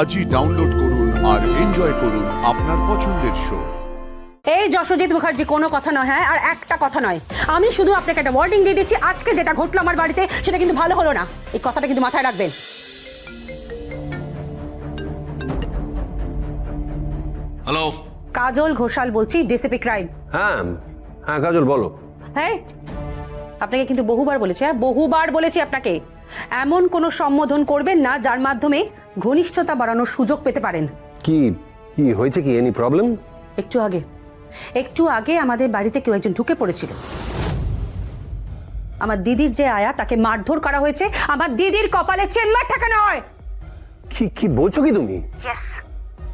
আজই ডাউনলোড করুন আর এনজয় করুন আপনার পছন্দের শো। এই যশোজিৎ মুখার্জি কোনো কথা নয়, হ্যাঁ, আর একটা কথা নয়। আমি শুধু আপনাকে একটা ওয়ার্নিং দিয়ে দিচ্ছি, আজকে যেটা ঘটলো আমার বাড়িতে সেটা কিন্তু ভালো হলো না। এই কথাটা কিন্তু মাথায় রাখবেন। হ্যালো, কাজল ঘোষাল বলছি, ডিসিপি ক্রাইম। হ্যাঁ হ্যাঁ কাজল বলো। হ্যাঁ, আপনাকে কিন্তু বহুবার বলেছি, হ্যাঁ বহুবার বলেছি আপনাকে, এমন কোনো সম্বোধন করবেন না যার মাধ্যমে ঘনিষ্ঠতা বাড়ানোর সুযোগ পেতে পারেন। কি কি হয়েছে, কি এনি প্রবলেম? একটু আগে আমাদের বাড়িতে কেউ একজন ঢুকে পড়েছিল। আমার দিদির যে আয়া, তাকে মারধর করা হয়েছে। আমার দিদির কপালে চেম্বার ঠেকানো হয়। কি কি বলছো কি তুমি? ইয়েস।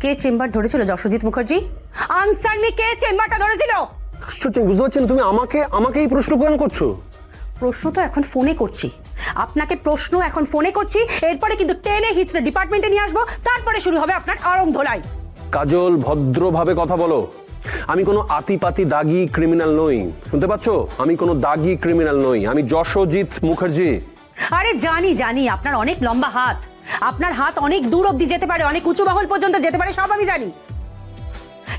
কে চেম্বার ধরেছিল যশোজিৎ মুখার্জি? আনসার মি, কে চেম্বারটা ধরেছিল? আশ্চর্য, বুঝতে পারছি না তুমি আমাকে এই প্রশ্ন কেন করছো? প্রশ্ন তো এখন ফোনে করছি আপনাকে, প্রশ্ন এখন ফোনে করছি। এরপরে কিন্তু টেনে হিচড়ে ডিপার্টমেন্টে নিয়ে আসবো, তারপরে শুরু হবে আপনার আরং ধোলাই। কাজল, ভদ্রভাবে কথা বলো। আমি কোনো আতিপাতি দাগি ক্রিমিনাল নই, শুনতে পাচ্ছো? আমি কোনো দাগি ক্রিমিনাল নই, আমি যশোজিৎ মুখার্জি। আরে জানি জানি, আপনার অনেক লম্বা হাত, আপনার হাত অনেক দূর অব্দি যেতে পারে, অনেক উঁচু মহল পর্যন্ত যেতে পারে, সব আমি জানি।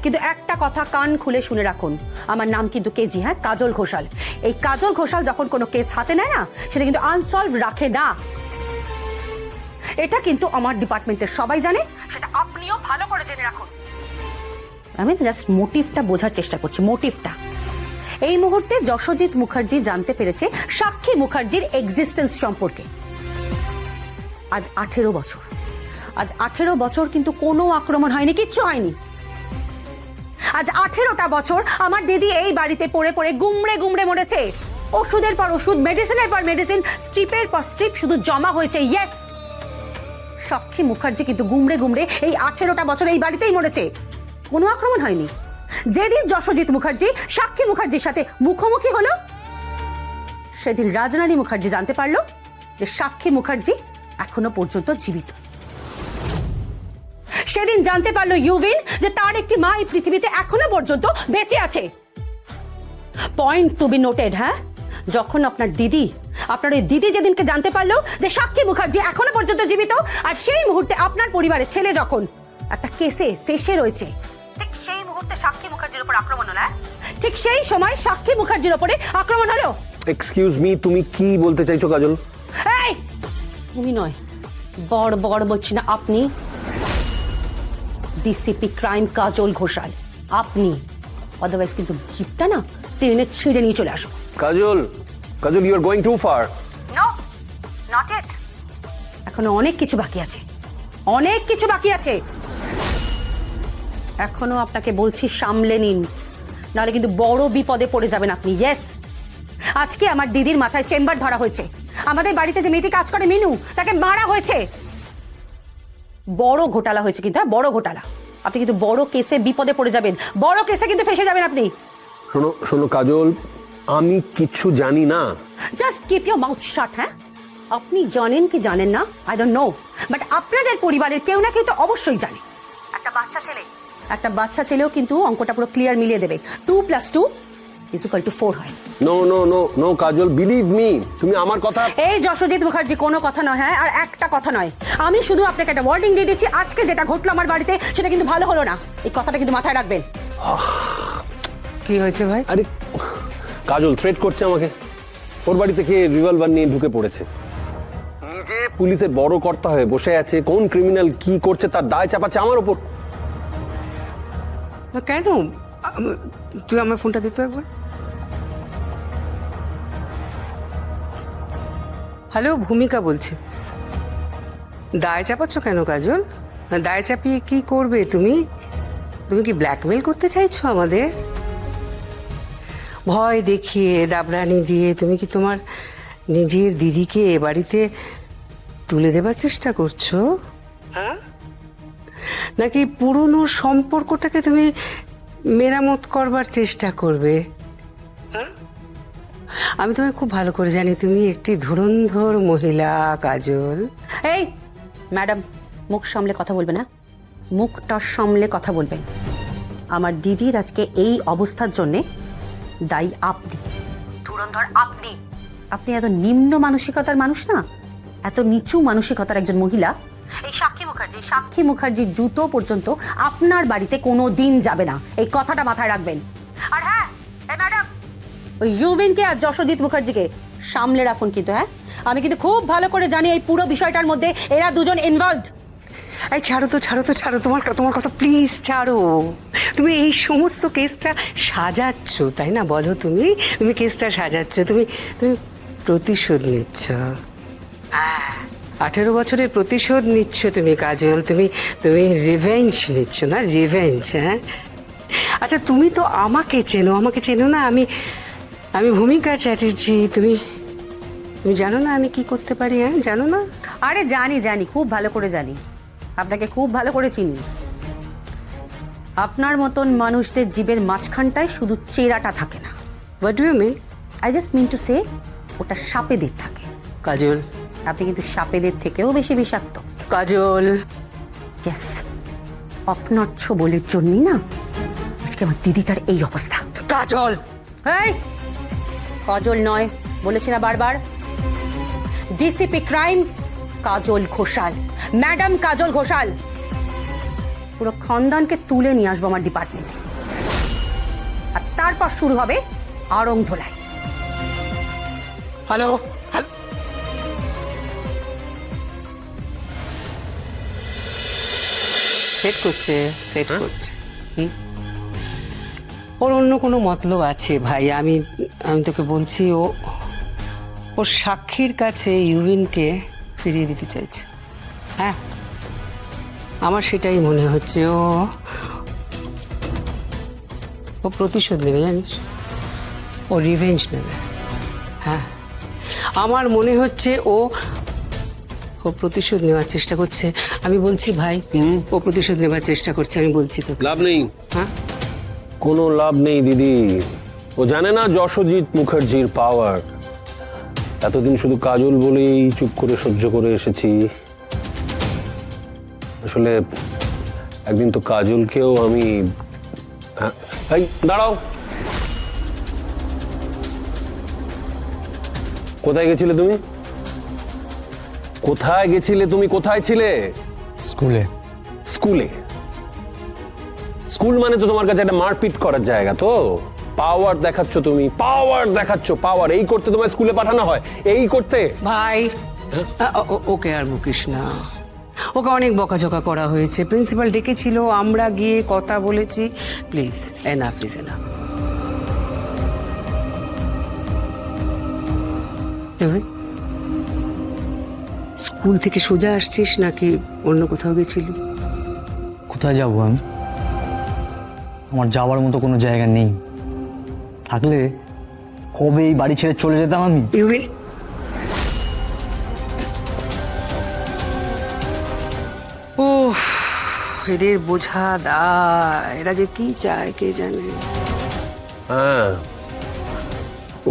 কিন্তু একটা কথা কান খুলে শুনে রাখুন, আমার নাম কিন্তু কেজি, হ্যাঁ, কাজল ঘোষাল। এই কাজল ঘোষাল যখন কোনো কেস হাতে নেয় না, সেটা কিন্তু আনসলভ রাখে না। এটা কিন্তু আমার ডিপার্টমেন্টের সবাই জানে, সেটা আপনিও ভালো করে জেনে রাখুন। আমি জাস্ট মোটিভটা বোঝার চেষ্টা করছি, মোটিভটা। এই মুহূর্তে যশোজিৎ মুখার্জি জানতে পেরেছে সাক্ষী মুখার্জির এক্সিস্টেন্স সম্পর্কে। আজ 18 বছর, আজ 18 বছর কিন্তু কোনো আক্রমণ হয়নি, কিচ্ছু হয়নি। আজ 18টা বছর আমার দিদি এই বাড়িতে পড়ে পড়ে গুমড়ে গুমড়ে মরেছে। ওষুধের পর ওষুধ, মেডিসিনের পর মেডিসিন, স্ট্রিপের পর স্ট্রিপ শুধু জমা হয়েছে। ইয়েস, সাক্ষী মুখার্জি কিন্তু গুমড়ে গুমড়ে এই 18টা বছর এই বাড়িতেই মরেছে, কোনো আক্রমণ হয়নি। যেদিন যশোজিৎ মুখার্জি সাক্ষী মুখার্জির সাথে মুখোমুখি হলো, সেদিন রাজরানী মুখার্জি জানতে পারলো যে সাক্ষী মুখার্জি এখনো পর্যন্ত জীবিত। সেদিন জানতে পারলো ইউভিন যে তার একটি মা এই পৃথিবীতে এখনো পর্যন্ত বেঁচে আছে। পয়েন্ট টু বি নোটেড, হ্যাঁ, যখন আপনার ওই দিদি যেদিনকে জানতে পারলো যে সাক্ষী মুখার্জি এখনো পর্যন্ত জীবিত, আর সেই মুহূর্তে আপনার পরিবারের ছেলে যখন একটা কেসে ফেসে রয়েছে, ঠিক সেই মুহূর্তে সাক্ষী মুখার্জির উপর আক্রমণ হলো। ঠিক সেই সময় সাক্ষী মুখার্জির উপরে আক্রমণ হলো। এক্সকিউজ মি, তুমি কি বলতে চাইছো কাজল? এই, তুমি নয়, বড় বলছি না, আপনি ডিসিপি ক্রাইম কাজল ঘোষাল, আপনি। আদারওয়াইজ কিন্তু জিপটা না টেনে ছিঁড়ে নিয়ে চলে আসবো। Kajal, you are going too far. No, not it. এখনো অনেক কিছু বাকি আছে, অনেক কিছু বাকি আছে। এখনো আপনাকে বলছি সামলে নিন, নাহলে কিন্তু বড় বিপদে পড়ে যাবেন আপনি। ইয়েস, আজকে আমার দিদির মাথায় চেম্বার ধরা হয়েছে। আমাদের বাড়িতে যে মেয়েটি কাজ করে মিনু, তাকে মারা হয়েছে। বড় ঘোটালা হয়েছে কিন্তু, বড় ঘোটালা। আপনি কিন্তু বড় কেসে বিপদে পড়ে যাবেন, বড় কেসে কিন্তু ফেসে যাবেন আপনি। শোনো কাজল, আমি কিছু জানি না। জাস্ট কিপ ইউর মাউথ শাট। হ্যাঁ, আপনি জানেন কি জানেন না আই ডোন্ট নো, বাট আপনাদের পরিবারের কেউ না কেউ তো অবশ্যই জানে। একটা বাচ্চা ছেলেও কিন্তু অঙ্কটা পুরো ক্লিয়ার মিলিয়ে দেবে। 2 + 2 = 4 হয়। নো কাজল, বিলিভ মি, তুমি আমার কথা। এই যশোজিৎ মুখার্জি কোনো কথা নয়, হ্যাঁ, আর একটা কথা নয়। আমি শুধু আপনাকে একটা ওয়ার্নিং দিয়ে দিচ্ছি, আজকে যেটা ঘটলো আমার বাড়িতে সেটা কিন্তু ভালো হলো না। এই কথাটা কিন্তু মাথায় রাখবেন। কি হয়েছে ভাই? আরে কাজল থ্রেট করছে আমাকে। ওর বাড়ি থেকে রিভলভার নিয়ে ঢুকে পড়েছে। নিজে পুলিশের বড় কর্তা হয়ে বসে আছে, কোন ক্রিমিনাল কি করছে তার দায় চাপাচ্ছে আমার উপর। কেন? তুই আমার ফোনটা দিতে একবার। হ্যালো, ভূমিকা বলছি। দায় চাপাচ্ছ কেন কাজল? দায় চাপিয়ে কি করবে তুমি? তুমি কি ব্ল্যাকমেল করতে চাইছো আমাদের? ভয় দেখিয়ে, দাবরানি দিয়ে তুমি কি তোমার নিজের দিদিকে এ বাড়িতে তুলে দেবার চেষ্টা করছো? হ্যাঁ, নাকি পুরনো সম্পর্কটাকে তুমি মেরামত করবার চেষ্টা করবে? আমি তোমায় খুব ভালো করে জানি, তুমি একটি ধুরন্ধর মহিলা কাজল। এই ম্যাডাম, মুখ সামলে কথা বলবেন না, মুখটা সামলে কথা বলবেন। আমার দিদির আজকে এই অবস্থার জন্যে দায়ী আপনি, ধুরন্ধর আপনি। আপনি এত নিম্ন মানসিকতার মানুষ না, এত নিচু মানসিকতার একজন মহিলা, এই সাক্ষী মুখার্জির জুতো পর্যন্ত আপনার বাড়িতে কোনো দিন যাবে না, এই কথাটা মাথায় রাখবেন। আর হ্যাঁ এই ম্যাডাম, ওই ইউভিনকে আর যশোজিৎ মুখার্জিকে সামলে রাখুন কিন্তু। হ্যাঁ, আমি কিন্তু খুব ভালো করে জানি এই পুরো বিষয়টার মধ্যে এরা দুজন ইনভলভড। এই ছাড়ো তো তোমার কথা প্লিজ ছাড়ো। তুমি এই সমস্ত কেসটা সাজাচ্ছ, তাই না? বলো, তুমি কেসটা সাজাচ্ছ, তুমি প্রতিশোধ নিচ্ছ। 18 বছরের প্রতিশোধ নিচ্ছ তুমি কাজল, তুমি রিভেঞ্জ নিচ্ছ না? রিভেঞ্জ, হ্যাঁ? আচ্ছা, তুমি তো আমাকে চেনো না? আমি ভূমিকা চ্যাটার্জি। তুমি জানো না আমি কি করতে পারি? হ্যাঁ, জানো না? আরে জানি, খুব ভালো করে জানি, আপনাকে খুব ভালো করে চিনি। আপনার মতন মানুষদের জীবের মাঝখানটায় শুধু চেরাটা থাকে না। What do you mean? I just mean to say, ওটা সাপেদের থাকে। কাজল, আপনি কিন্তু সাপেদের থেকেও বেশি বিষাক্ত। কাজল, ইয়েস, আপনার বলির জন্যই না আজকে আমার দিদিটার এই অবস্থা। কাজল, এই কাজল নয়, বলেছি না বারবার, ডিসিপি ক্রাইম কাজল ঘোষাল, ম্যাডাম কাজল ঘোষাল। পুরো খানদানকে তুলে নিয়ে আসবো আমার ডিপার্টমেন্টে, আর তারপর শুরু হবে আড়ং ধোলাই। হ্যালো, সেট করছে। ওর অন্য কোনো মতলব আছে ভাই। আমি তোকে বলছি, ও সাক্ষীর কাছে ইউভিনকে ফিরিয়ে দিতে চাইছে। হ্যাঁ, আমার সেটাই মনে হচ্ছে। ও প্রতিশোধ নেবে, জানিস? ও রিভেঞ্জ নেবে। হ্যাঁ, আমার মনে হচ্ছে ও প্রতিশোধ নেওয়ার চেষ্টা করছে। আমি বলছি ভাই, ও প্রতিশোধ নেওয়ার চেষ্টা করছে, আমি বলছি তো। লাভ নেই, হ্যাঁ, কোনো লাভ নেই দিদি। ও জানে না যশোজিৎ মুখার্জির পাওয়ার। এতদিন শুধু কাজল বলেই চুপ করে সহ্য করে এসেছি। আসলে একদিন তো কাজলকেও আমি... এই দাঁড়াও, কোথায় গেছিলে তুমি? কোথায় ছিলে? স্কুলে। স্কুল মানে তো তোমার কাছে একটা মারপিট করার জায়গা। তো পাওয়ার দেখাচ্ছ তুমি, পাওয়ার এই করতে তোমার স্কুলে পাঠানো হয়? এই করতে ভাই, ওকে আর বকিস না। ওকে অনেক বকাঝকা করা হয়েছে, প্রিন্সিপাল ডেকেছিল, আমরা গিয়ে কথা বলেছি। Please, enough is enough. School থেকে সোজা আসছিস নাকি অন্য কোথাও গেছিলি? কোথায় যাবো আমি? আমার যাওয়ার মতো কোনো জায়গা নেই। থাকলে কবে এই বাড়ি ছেড়ে চলে যেতাম আমি। ও, এদের বোঝা দা, এরা যে কি চায় কে জানে। হ্যাঁ,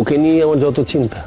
ওকে নিয়ে আমার যত চিন্তা।